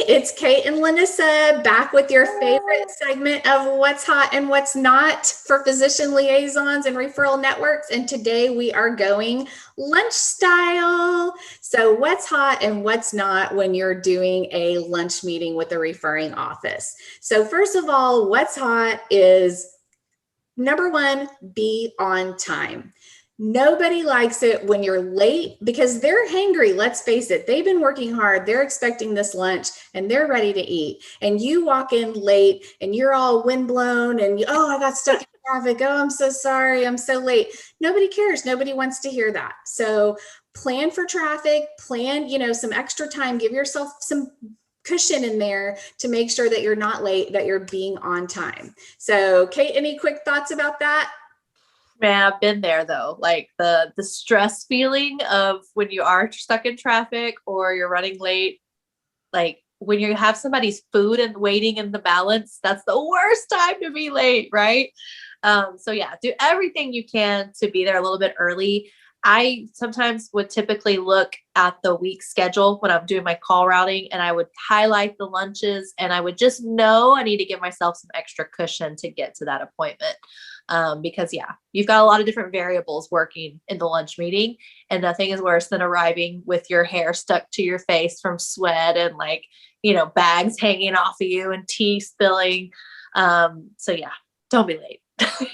it's Kate and Lanissa back with your favorite segment of What's Hot and What's Not for Physician Liaisons and Referral Networks. And today we are going lunch style. So what's hot and what's not when you're doing a lunch meeting with a referring office? So first of all, what's hot is number one, be on time. Nobody likes it when you're late because they're hangry. Let's face it. They've been working hard. They're expecting this lunch and they're ready to eat. And you walk in late and you're all windblown and I got stuck in traffic. Oh, I'm so sorry. I'm so late. Nobody cares. Nobody wants to hear that. So plan for traffic, plan, some extra time, give yourself some cushion in there to make sure that you're not late, that you're being on time. So Kate, any quick thoughts about that? Man, I've been there though. Like the stress feeling of when you are stuck in traffic or you're running late, like when you have somebody's food and waiting in the balance, that's the worst time to be late, right? So yeah, do everything you can to be there a little bit early. I sometimes would typically look at the week schedule when I'm doing my call routing, and I would highlight the lunches, and I would just know I need to give myself some extra cushion to get to that appointment. Because you've got a lot of different variables working in the lunch meeting, and nothing is worse than arriving with your hair stuck to your face from sweat and bags hanging off of you and tea spilling. So don't be late.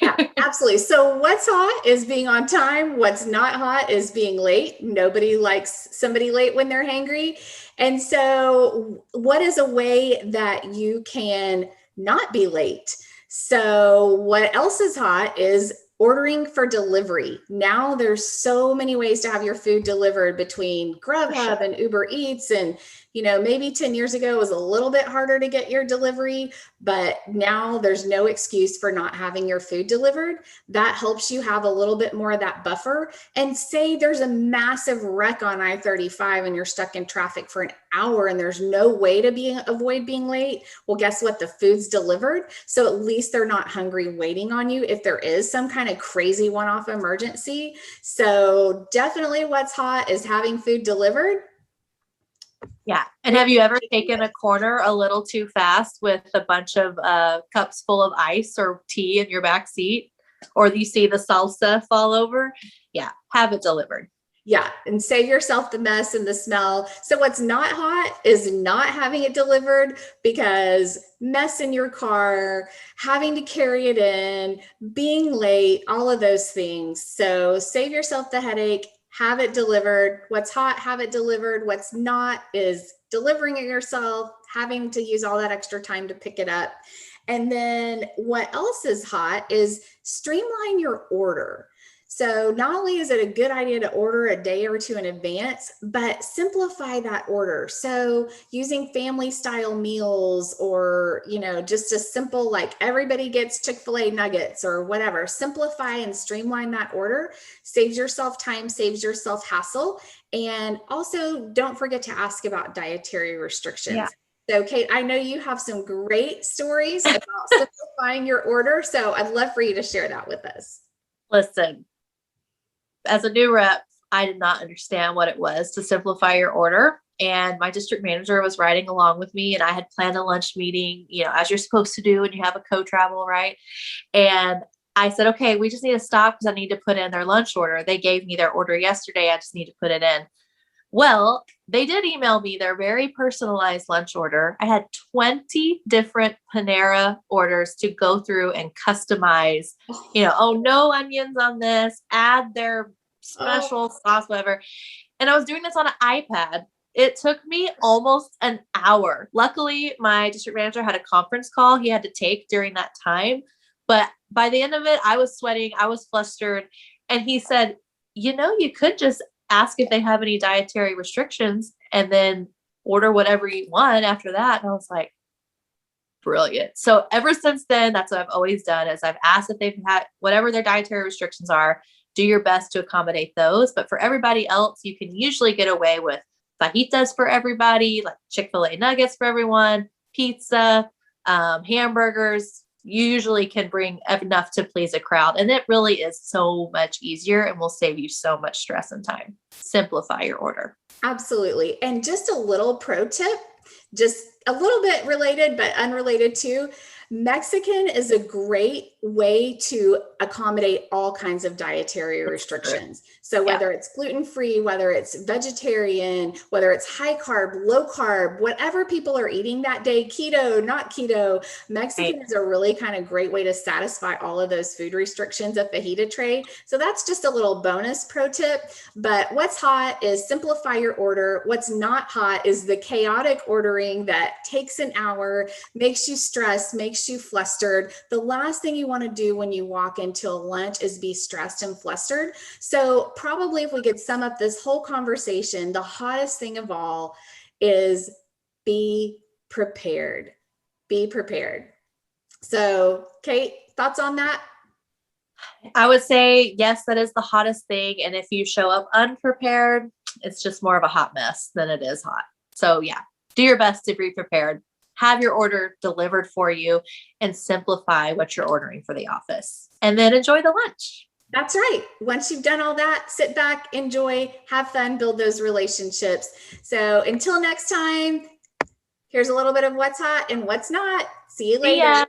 Yeah, absolutely. So what's hot is being on time. What's not hot is being late. Nobody likes somebody late when they're hangry. And so what is a way that you can not be late? So what else is hot is ordering for delivery. Now there's so many ways to have your food delivered between Grubhub and Uber Eats. And, maybe 10 years ago it was a little bit harder to get your delivery, but now there's no excuse for not having your food delivered. That helps you have a little bit more of that buffer. And say there's a massive wreck on I-35 and you're stuck in traffic for an hour and there's no way to avoid being late. Well, guess what? The food's delivered. So at least they're not hungry waiting on you if there is some kind of crazy one-off emergency. So definitely what's hot is having food delivered. Yeah. And have you ever taken a corner a little too fast with a bunch of cups full of ice or tea in your back seat, or you see the salsa fall over? Yeah. Have it delivered. Yeah. And save yourself the mess and the smell. So what's not hot is not having it delivered, because mess in your car, having to carry it in, being late, all of those things. So save yourself the headache, have it delivered. What's hot, have it delivered. What's not is delivering it yourself, having to use all that extra time to pick it up. And then what else is hot is streamline your order. So not only is it a good idea to order a day or two in advance, but simplify that order. So using family style meals, or, just a simple, like everybody gets Chick-fil-A nuggets or whatever, simplify and streamline that order, saves yourself time, saves yourself hassle. And also don't forget to ask about dietary restrictions. Yeah. So Kate, I know you have some great stories about simplifying your order. So I'd love for you to share that with us. Listen, as a new rep, I did not understand what it was to simplify your order. And my district manager was riding along with me, and I had planned a lunch meeting, as you're supposed to do when you have a co-travel, right? And I said, okay, we just need to stop because I need to put in their lunch order. They gave me their order yesterday. I just need to put it in. Well, they did email me their very personalized lunch order. I had 20 different Panera orders to go through and customize, no onions on this, add their special sauce, whatever. And I was doing this on an iPad. It took me almost an hour. Luckily, my district manager had a conference call he had to take during that time. But by the end of it, I was sweating. I was flustered. And he said, you could just ask if they have any dietary restrictions and then order whatever you want after that. And I was like, brilliant. So ever since then, that's what I've always done, is I've asked if they've had whatever their dietary restrictions are, do your best to accommodate those. But for everybody else, you can usually get away with fajitas for everybody, like Chick-fil-A nuggets for everyone, pizza, hamburgers. You usually can bring enough to please a crowd. And it really is so much easier and will save you so much stress and time. Simplify your order. Absolutely. And just a little pro tip, just a little bit related, but unrelated too. Mexican is a great way to accommodate all kinds of dietary restrictions. So whether it's gluten-free, whether it's vegetarian, whether it's high carb, low carb, whatever people are eating that day, keto, not keto, Mexican is a really kind of great way to satisfy all of those food restrictions at fajita tray. So that's just a little bonus pro tip. But what's hot is simplify your order. What's not hot is the chaotic ordering that takes an hour, makes you stressed, makes you flustered. The last thing you want to do when you walk into a lunch is be stressed and flustered. So probably if we could sum up this whole conversation, the hottest thing of all is be prepared. Be prepared. So Kate, thoughts on that? I would say, yes, that is the hottest thing. And if you show up unprepared, it's just more of a hot mess than it is hot. So yeah, do your best to be prepared. Have your order delivered for you and simplify what you're ordering for the office. And then enjoy the lunch. That's right. Once you've done all that, sit back, enjoy, have fun, build those relationships. So until next time, here's a little bit of what's hot and what's not. See you later.